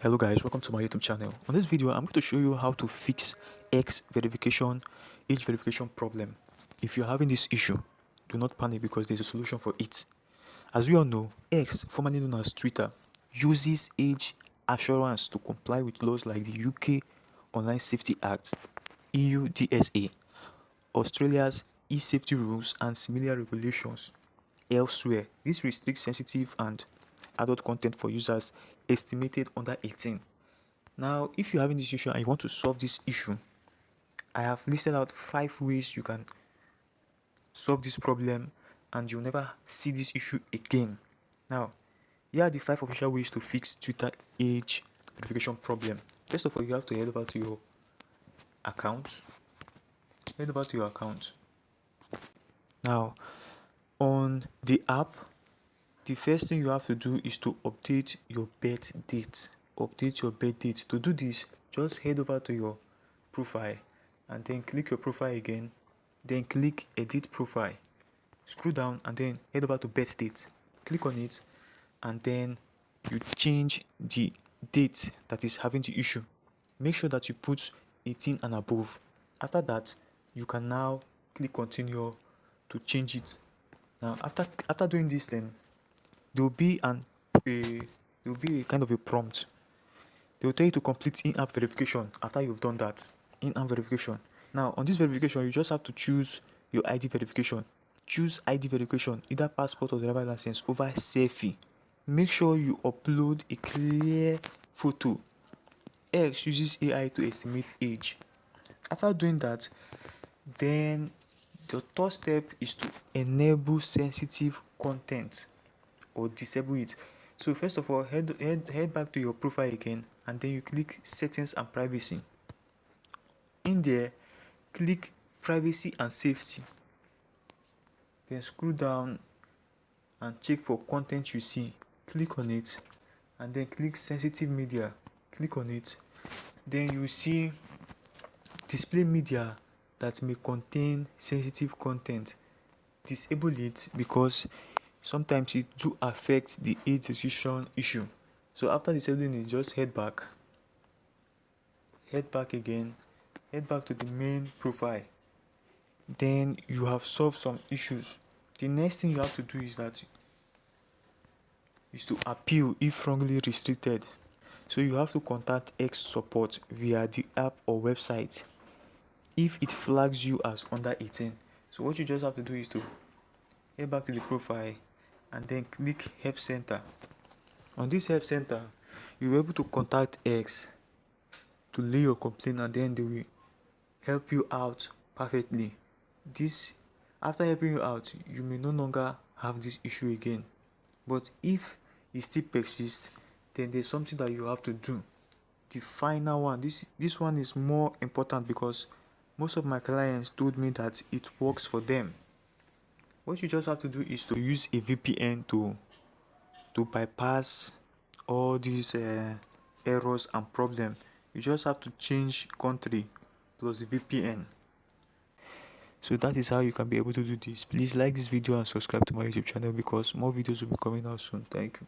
Hello guys, welcome to my YouTube channel. On this video, I'm going to show you how to fix age verification problem. If you're having this issue, do not panic because there's a solution for it. As we all know, X, formerly known as Twitter, uses age assurance to comply with laws like the UK Online Safety Act, EU DSA, Australia's e-safety rules and similar regulations. Elsewhere, this restricts sensitive and adult content for users estimated under 18. Now, if you're having this issue and you want to solve this issue, I have listed out 5 ways you can solve this problem and you'll never see this issue again. Now, here are the 5 official ways to fix Twitter age verification problem. First of all, you have to head over to your account. Now, on the app, the first thing you have to do is to update your birth date. To do this, just head over to your profile and then click your profile again, then click edit profile, scroll down and then head over to birth date, click on it, and then you change the date that is having the issue. Make sure that you put 18 and above. After that, you can now click continue to change it. Now after doing this, then there will be a kind of a prompt. They will tell you to complete in-app verification. After you've done that, in-app verification. Now on this verification, you just have to choose your ID verification. Choose ID verification, either passport or driver license over selfie. Make sure you upload a clear photo. X uses AI to estimate age. After doing that, then the third step is to enable sensitive content or disable it. So first of all, head back to your profile again and then you click settings and privacy. In there, click privacy and safety. Then scroll down and check for content you see. Click on it and then click sensitive media. Click on it. Then you see display media that may contain sensitive content. Disable it because sometimes it do affect the age decision issue. So after disabling it, just head back again, head back to the main profile. Then you have solved some issues. The next thing you have to do is to appeal if wrongly restricted. So you have to contact X support via the app or website if it flags you as under 18. So what you just have to do is to head back to the profile and then click help center. On this help center, you'll be able to contact X to lay your complaint and then they will help you out perfectly. After helping you out, you may no longer have this issue again. But if it still persists, then there's something that you have to do. The final one, this one is more important because most of my clients told me that it works for them. What you just have to do is to use a VPN to bypass all these errors and problems. You just have to change country plus the VPN. So that is how you can be able to do this. Please like this video and subscribe to my YouTube channel because more videos will be coming out soon. Thank you.